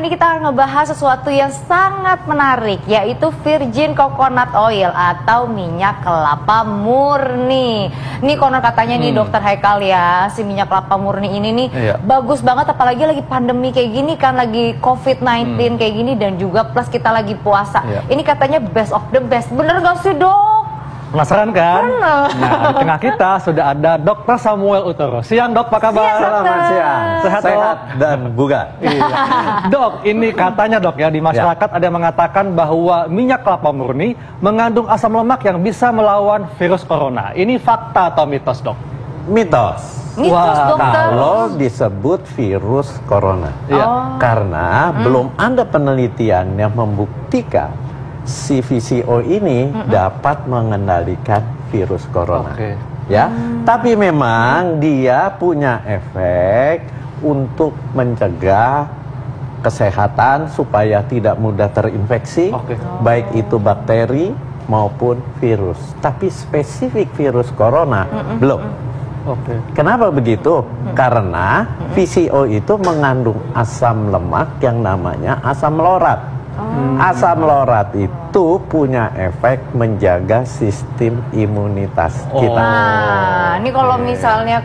ini kita akan ngebahas sesuatu yang sangat menarik, yaitu virgin coconut oil atau minyak kelapa murni. Ini konon katanya nih Dokter Haikal ya, si minyak kelapa murni ini nih bagus banget, apalagi lagi pandemi kayak gini kan, lagi COVID-19 kayak gini, dan juga plus kita lagi puasa. Ini katanya best of the best, bener gak sih Dok? Penasaran kan? Bener. Nah, di tengah kita sudah ada Dr. Samuel Utoro. Siang Dok, apa kabar? Selamat siang. Sehat dan bugar. Iya. Dok, ini katanya Dok ya, di masyarakat ada yang mengatakan bahwa minyak kelapa murni mengandung asam lemak yang bisa melawan virus corona. Ini fakta atau mitos Dok? Mitos. Mitos dokter. Kalau disebut virus corona. Karena belum ada penelitian yang membuktikan si VCO ini dapat mengendalikan virus corona. Ya, tapi memang dia punya efek untuk mencegah kesehatan supaya tidak mudah terinfeksi, baik itu bakteri maupun virus. Tapi spesifik virus corona belum. Kenapa begitu? Karena VCO itu mengandung asam lemak yang namanya asam laurat. Asam laurat itu punya efek menjaga sistem imunitas kita. Nah, ini kalau misalnya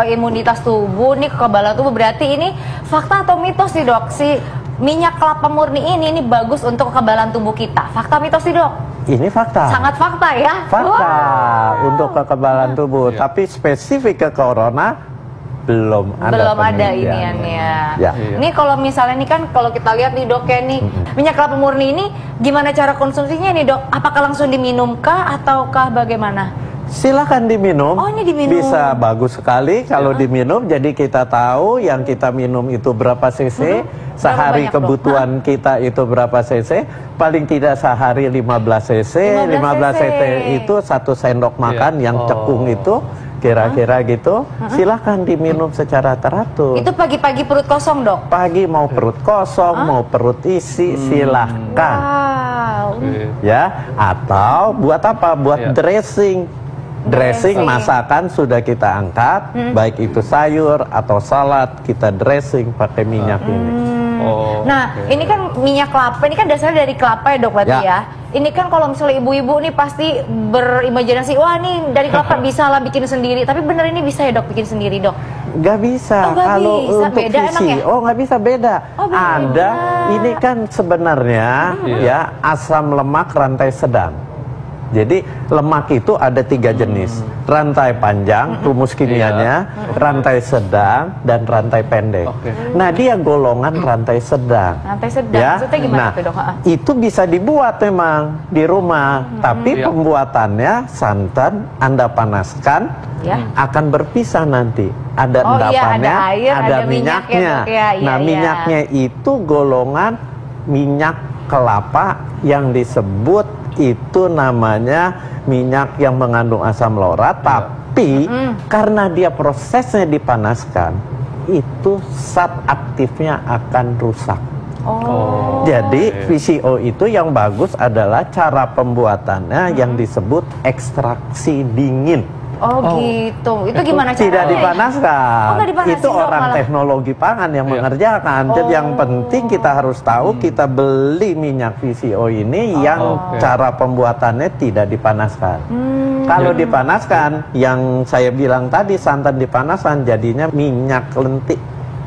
imunitas tubuh, nih kekebalan tubuh, berarti ini fakta atau mitos sih Dok? Si minyak kelapa murni ini bagus untuk kekebalan tubuh kita. Fakta mitos sih Dok? Ini fakta. Sangat fakta ya? Fakta untuk kekebalan tubuh. Tapi spesifik ke corona belum ada iniannya. Ini kalau misalnya nih kan, kalau kita lihat nih Dok ya nih, minyak kelapa murni ini gimana cara konsumsinya nih Dok? Apakah langsung diminumkah ataukah bagaimana? Silakan diminum. Oh, ini diminum. Bisa bagus sekali kalau diminum. Jadi kita tahu yang kita minum itu berapa cc, sehari kebutuhan kita itu berapa cc, paling tidak sehari 15 cc. 15 cc itu 1 sendok makan yang cekung itu. Kira-kira gitu, silahkan diminum secara teratur. Itu pagi-pagi perut kosong Dok? Pagi mau perut kosong, mau perut isi, silahkan. Ya, atau buat apa? Buat dressing. Dressing masakan sudah kita angkat, baik itu sayur atau salad, kita dressing pakai minyak ini. Ini kan minyak kelapa, ini kan dasarnya dari kelapa ya Dok berarti ya? Ini kan kalau misalnya ibu-ibu nih pasti berimajinasi, wah nih dari kelapa bisa lah bikin sendiri. Tapi bener ini bisa ya Dok bikin sendiri Dok? Gak bisa. Kalau untuk visi, nggak bisa, beda. Ada, ini kan sebenarnya ya asam lemak rantai sedang. Jadi lemak itu ada 3 jenis, rantai panjang, rumus kimianya, rantai sedang, dan rantai pendek. Nah dia golongan rantai sedang. Rantai sedang, maksudnya gimana tuh Dok? Itu bisa dibuat memang di rumah, tapi pembuatannya santan Anda panaskan, akan berpisah nanti. Ada endapannya, ada air, ada minyaknya. Nah minyaknya itu golongan minyak kelapa yang disebut itu namanya minyak yang mengandung asam laurat, tapi karena dia prosesnya dipanaskan, itu zat aktifnya akan rusak. Jadi VCO itu yang bagus adalah cara pembuatannya yang disebut ekstraksi dingin. Gitu. Itu gimana caranya? Tidak dipanaskan. Itu orang malah teknologi pangan yang mengerjakan. Jadi yang penting kita harus tahu, kita beli minyak VCO ini yang cara pembuatannya tidak dipanaskan. Kalau dipanaskan, yang saya bilang tadi santan dipanaskan, jadinya minyak lentik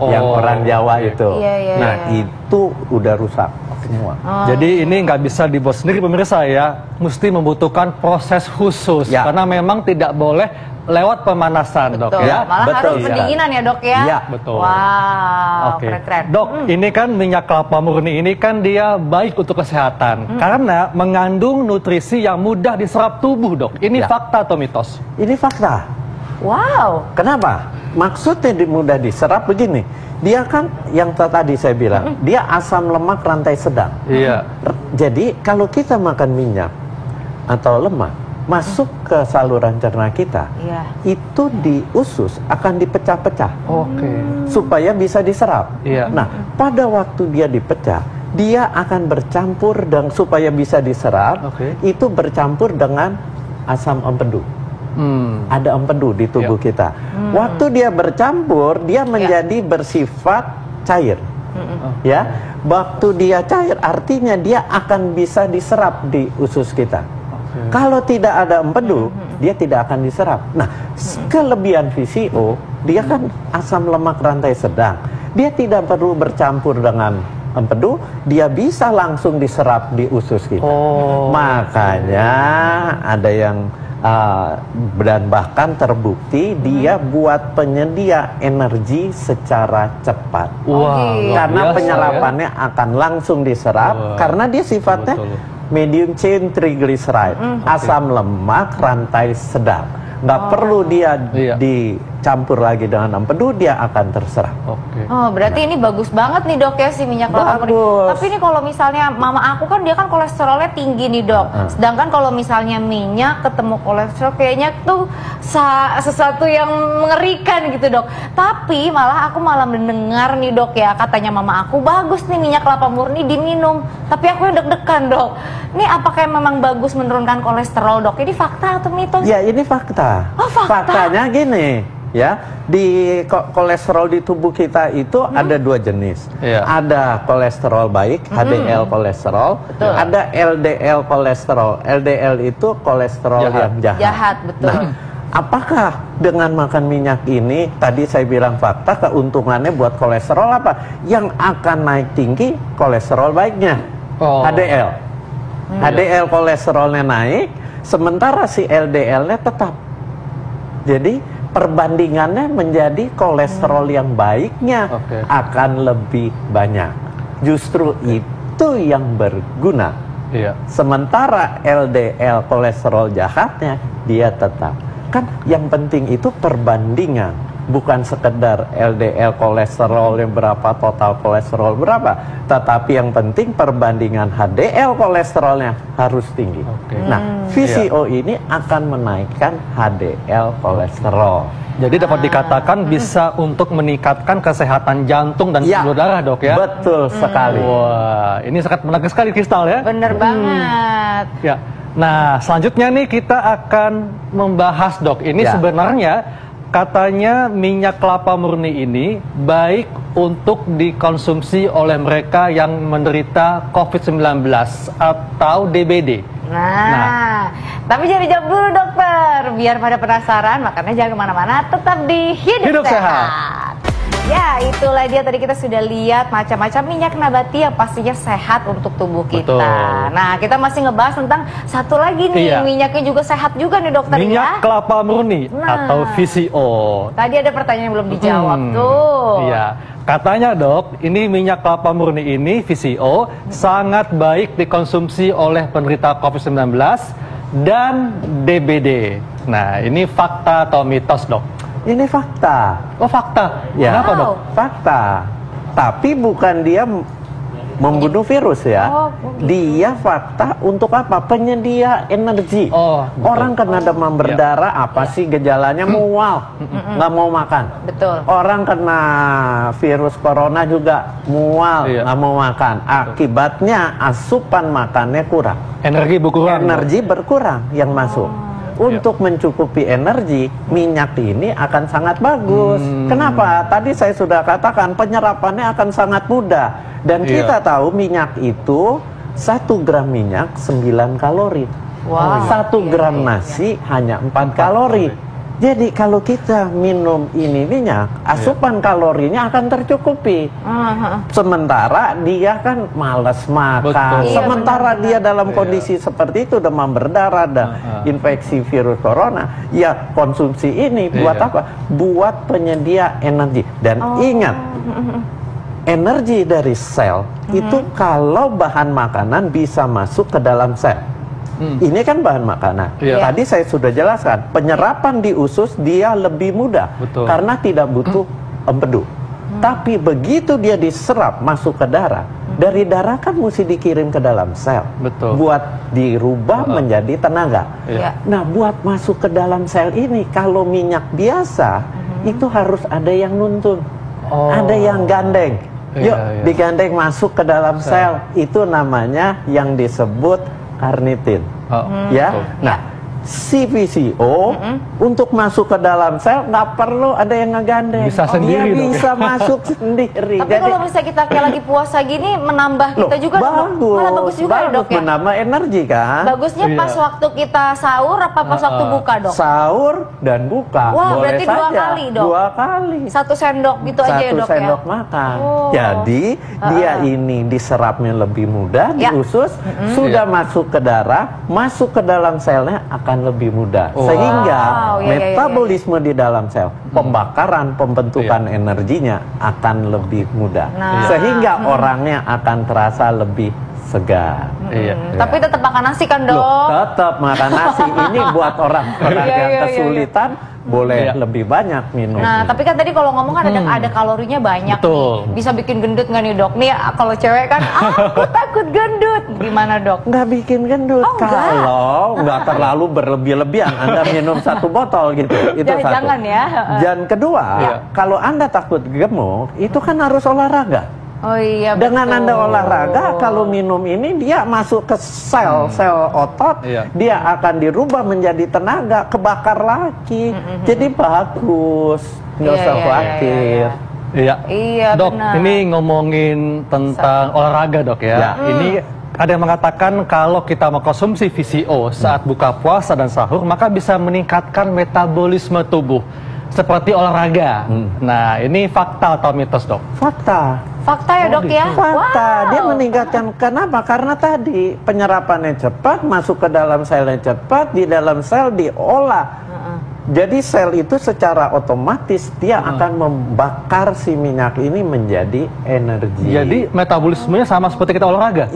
yang orang Jawa itu. Nah itu udah rusak semua. Jadi ini nggak bisa dibuat sendiri pemirsa ya, mesti membutuhkan proses khusus karena memang tidak boleh lewat pemanasan Dok ya. Malah harus pendinginan ya Dok ya. Iya betul. Wow, keren-keren. Dok, ini kan minyak kelapa murni ini kan dia baik untuk kesehatan karena mengandung nutrisi yang mudah diserap tubuh Dok. Ini fakta atau mitos? Ini fakta. Wow. Kenapa? Maksudnya mudah diserap begini. Dia kan yang tadi saya bilang, dia asam lemak rantai sedang. Jadi kalau kita makan minyak atau lemak masuk ke saluran cerna kita, itu di usus akan dipecah-pecah, supaya bisa diserap. Nah, pada waktu dia dipecah, dia akan bercampur dan supaya bisa diserap, itu bercampur dengan asam empedu. Ada empedu di tubuh kita. Waktu dia bercampur, dia menjadi bersifat cair. Ya, waktu dia cair artinya dia akan bisa diserap di usus kita. Kalau tidak ada empedu, dia tidak akan diserap. Nah, kelebihan VCO, dia kan asam lemak rantai sedang. Dia tidak perlu bercampur dengan empedu, dia bisa langsung diserap di usus kita. Makanya ada yang dan bahkan terbukti dia buat penyedia energi secara cepat. Karena penyerapannya akan langsung diserap karena dia sifatnya medium chain triglyceride, asam lemak rantai sedang. Nggak perlu dia dicampur lagi dengan empedu, dia akan terserap. Oh, berarti ini bagus banget nih dok ya si minyak kelapa murni. Tapi ini kalau misalnya mama aku kan dia kan kolesterolnya tinggi nih dok. Sedangkan kalau misalnya minyak ketemu kolesterol kayaknya tuh sesuatu yang mengerikan gitu dok. Tapi aku malah mendengar nih dok ya katanya mama aku bagus nih minyak kelapa murni diminum. Tapi aku yang deg-degan dok. Ini apakah memang bagus menurunkan kolesterol dok? Ini fakta atau mitos? Ya ini fakta. Faktanya gini, ya di kolesterol di tubuh kita itu ada dua jenis. Ada kolesterol baik, HDL kolesterol, ada LDL kolesterol. LDL itu kolesterol yang jahat. Betul. Nah, apakah dengan makan minyak ini, tadi saya bilang fakta, keuntungannya buat kolesterol apa? Yang akan naik tinggi kolesterol baiknya, HDL. HDL kolesterolnya naik, sementara si LDL-nya tetap. Jadi perbandingannya menjadi kolesterol yang baiknya akan lebih banyak. Justru itu yang berguna. Sementara LDL kolesterol jahatnya dia tetap. Kan yang penting itu perbandingan, bukan sekedar LDL kolesterol yang berapa, total kolesterol berapa, tetapi yang penting perbandingan HDL kolesterolnya harus tinggi. Nah, VCO ini akan menaikkan HDL kolesterol. Jadi dapat dikatakan bisa untuk meningkatkan kesehatan jantung dan pembuluh darah dok ya? Betul sekali. Wah, ini sangat menarik sekali Kristal ya? Bener banget. Ya. Nah, selanjutnya nih kita akan membahas dok. Ini sebenarnya katanya minyak kelapa murni ini baik untuk dikonsumsi oleh mereka yang menderita COVID-19 atau DBD. Nah, tapi jangan dijawab dulu dokter, biar pada penasaran, makanya jangan kemana-mana, tetap di Hidup Sehat. Ya, itulah dia tadi kita sudah lihat macam-macam minyak nabati yang pastinya sehat untuk tubuh kita. Nah, kita masih ngebahas tentang satu lagi nih, minyaknya juga sehat juga nih dokter. Minyak kelapa murni atau VCO. Tadi ada pertanyaan yang belum dijawab tuh. Iya, katanya dok, ini minyak kelapa murni ini VCO sangat baik dikonsumsi oleh penderita COVID-19 dan DBD. Nah, ini fakta atau mitos dok? Ini fakta. Oh fakta? Ya. Kenapa dok? Fakta. Tapi bukan dia membunuh virus ya. Dia fakta untuk apa? Penyedia energi. Orang kena demam berdarah, apa sih gejalanya? Mual, nggak mau makan. Betul. Orang kena virus corona juga mual, nggak mau makan. Akibatnya asupan makannya kurang. Energi berkurang. Energi berkurang yang masuk. Untuk mencukupi energi, minyak ini akan sangat bagus. Kenapa? Tadi saya sudah katakan penyerapannya akan sangat mudah. Dan kita tahu minyak itu 1 gram minyak 9 kalori. 1 gram nasi hanya 4 kalori. Jadi kalau kita minum ini minyak, asupan kalorinya akan tercukupi. Sementara dia kan malas makan. Sementara dia dalam kondisi seperti itu, demam berdarah dan infeksi virus corona, ya konsumsi ini buat apa? Buat penyedia energi. Dan ingat, energi dari sel itu kalau bahan makanan bisa masuk ke dalam sel. Ini kan bahan makanan. Tadi saya sudah jelaskan, penyerapan di usus dia lebih mudah karena tidak butuh empedu. Tapi begitu dia diserap masuk ke darah, dari darah kan mesti dikirim ke dalam sel, buat dirubah menjadi tenaga. Nah, buat masuk ke dalam sel ini, kalau minyak biasa itu harus ada yang nuntun, ada yang gandeng. Yuk, digandeng masuk ke dalam sel. Itu namanya yang disebut karnitin. Nah, si VCO untuk masuk ke dalam sel nggak perlu ada yang ngegandeng. Bisa sendiri. Dia bisa masuk sendiri. Tapi kalau misalnya kita kayak lagi puasa gini, menambah kita juga malah bagus juga ya dok ya? Menambah energi kan. Bagusnya pas waktu kita sahur apa pas waktu buka dok? Sahur dan buka. Wah, boleh berarti saja. 2 kali dok? 2 kali. 1 sendok gitu aja ya dok ya? 1 sendok makan. Oh. Jadi dia ini diserapnya lebih mudah di usus, sudah masuk ke darah, masuk ke dalam selnya akan lebih mudah. Sehingga metabolisme di dalam sel, pembakaran, pembentukan energinya akan lebih mudah. Sehingga orangnya akan terasa lebih segar. Tapi tetap makan nasi kan dok? Tetap makan nasi. Ini buat orang-orang yang kesulitan boleh lebih banyak minum. Nah, tapi kan tadi kalau ngomong kan ada kalorinya banyak. Betul. Nih. Bisa bikin gendut nggak nih dok? Nih kalau cewek kan, aku takut gendut. Gimana dok? Nggak bikin gendut. Kalau nggak terlalu berlebih-lebihan, Anda minum 1 botol gitu. Itu satu. Jangan ya. Dan kedua, kalau Anda takut gemuk, itu kan harus olahraga. Oh iya. Dengan betul. Anda olahraga, kalau minum ini dia masuk ke sel otot, dia akan dirubah menjadi tenaga, kebakar lagi. Jadi bagus, nggak usah khawatir. Iya, dok. Benar. Ini ngomongin tentang olahraga dok ya. Ini ada yang mengatakan kalau kita mengkonsumsi VCO saat buka puasa dan sahur, maka bisa meningkatkan metabolisme tubuh seperti olahraga. Nah, ini fakta atau mitos dok? Fakta ya dok ya? Fakta. Dia meningkatkan. Kenapa? Karena tadi penyerapannya cepat, masuk ke dalam selnya cepat, di dalam sel diolah. Jadi sel itu secara otomatis dia akan membakar si minyak ini menjadi energi. Jadi metabolismenya sama seperti kita olahraga?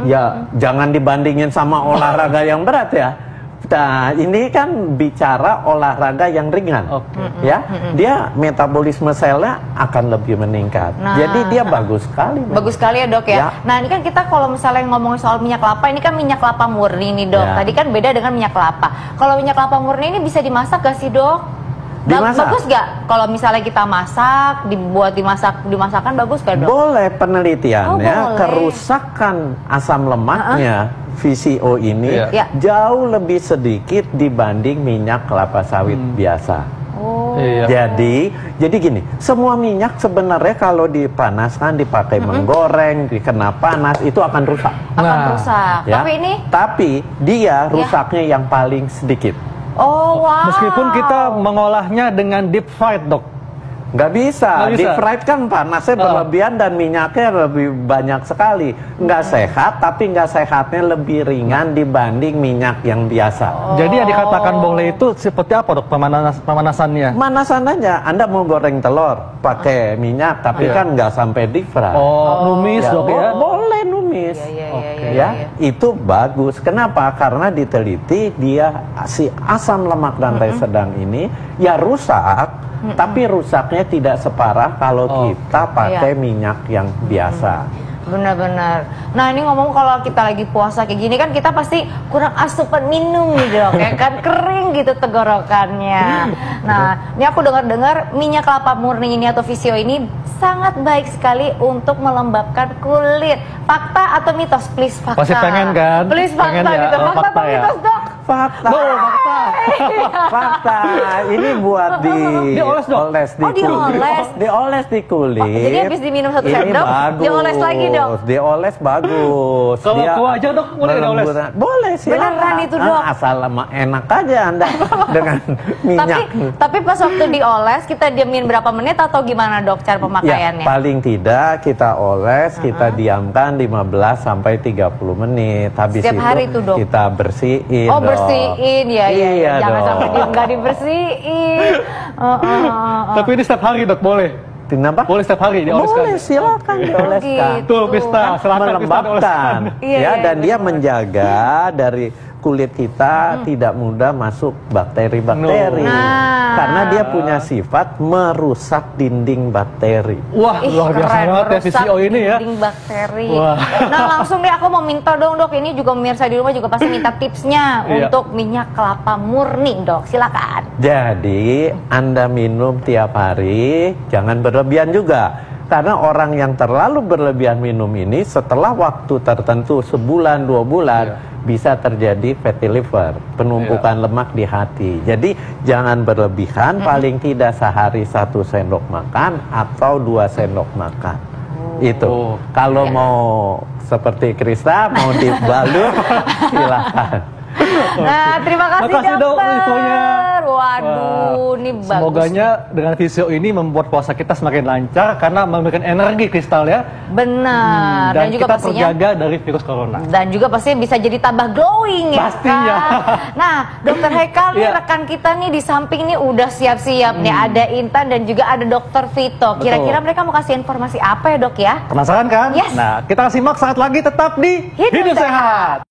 Ya jangan dibandingin sama olahraga yang berat ya. Nah, ini kan bicara olahraga yang ringan, ya. Dia metabolisme selnya akan lebih meningkat. Jadi dia bagus sekali. Bagus sekali ya dok ya. Nah ini kan kita kalau misalnya ngomongin soal minyak kelapa, ini kan minyak kelapa murni nih dok. Tadi kan beda dengan minyak kelapa. Kalau minyak kelapa murni ini bisa dimasak gak sih dok? Bagus gak? Kalau misalnya kita masak, dibuat dimasakkan bagus gak dok? Boleh, penelitiannya kerusakan asam lemaknya VCO ini jauh lebih sedikit dibanding minyak kelapa sawit biasa. Jadi gini, semua minyak sebenarnya kalau dipanaskan, dipakai menggoreng, dikena panas itu akan rusak. Akan rusak. Tapi dia rusaknya yang paling sedikit. Oh wow. Meskipun kita mengolahnya dengan deep fried dok. Nggak bisa. Deep fried kan panasnya berlebihan dan minyaknya lebih banyak sekali. Nggak sehat, tapi nggak sehatnya lebih ringan dibanding minyak yang biasa. Jadi yang dikatakan boleh itu seperti apa dok pemanasannya? Pemanasan aja. Anda mau goreng telur pakai minyak, tapi kan nggak sampai deep fried. Numis dok ya? Boleh numis. Itu bagus. Kenapa? Karena diteliti dia si asam lemak rantai sedang ini ya rusak. Tapi rusaknya tidak separah kalau kita pakai minyak yang biasa. Benar-benar. Nah ini ngomong kalau kita lagi puasa kayak gini kan kita pasti kurang asupan minum nih dok ya kan, kering gitu tenggorokannya. Nah ini aku dengar-dengar minyak kelapa murni ini atau VCO ini sangat baik sekali untuk melembabkan kulit. Fakta atau mitos? Please fakta. Pasti pengen kan? Please fakta pengen gitu. Ya? Fakta atau mitos dok? Fakta. Fakta. Ini buat dioles di kulit. Dioles di kulit. Jadi habis diminum 1 sendok, dioles lagi dok. Dioles bagus. Kalau kuah aja dok boleh dioles? Boleh sih. Beneran itu dok. Asal enak aja Anda dengan minyak. Tapi pas waktu dioles kita diamin berapa menit atau gimana dok cara pemakaiannya? Ya, paling tidak kita oles, kita diamkan 15 sampai 30 menit. Habis setiap itu hari itu, dok? Kita bersihin. Oh, bersihin ya. Iya, jangan dok. sampai nggak dibersihin. Tapi ini setiap hari dok boleh? Kenapa? Boleh setiap hari dioleskan? Boleh, silakan dioleskan. Gitu. Tuh Pista, silakan melembabkan. Dan dia menjaga dari kulit kita tidak mudah masuk bakteri-bakteri. Karena dia punya sifat merusak dinding bakteri. Wah, luar biasa banget ya VCO ini ya. Dinding bakteri. Nah, langsung deh aku mau minta dong dok, ini juga pemirsa di rumah juga pasti minta tipsnya untuk minyak kelapa murni dok. Silakan. Jadi, Anda minum tiap hari, jangan berlebihan juga. Karena orang yang terlalu berlebihan minum ini setelah waktu tertentu sebulan 2 bulan bisa terjadi fatty liver, penumpukan lemak di hati. Jadi jangan berlebihan, paling tidak sehari 1 sendok makan atau 2 sendok makan. Itu. Kalau mau seperti Krista mau dibalut silakan. Nah, terima kasih Dok infonya. Waduh, ini bagus. Semoganya dengan visio ini membuat puasa kita semakin lancar karena memberikan energi Kristal ya. Benar. Dan juga kita pastinya terjaga dari virus corona. Dan juga pastinya bisa jadi tambah glowing ya. Pastinya. Kan? Nah, Dokter Haikal nih rekan kita nih di samping nih udah siap-siap nih. Ada Intan dan juga ada Dokter Vito. Kira-kira mereka mau kasih informasi apa ya, Dok ya? Penasaran kan? Yes. Nah, kita simak saat lagi tetap di Hidup Sehat.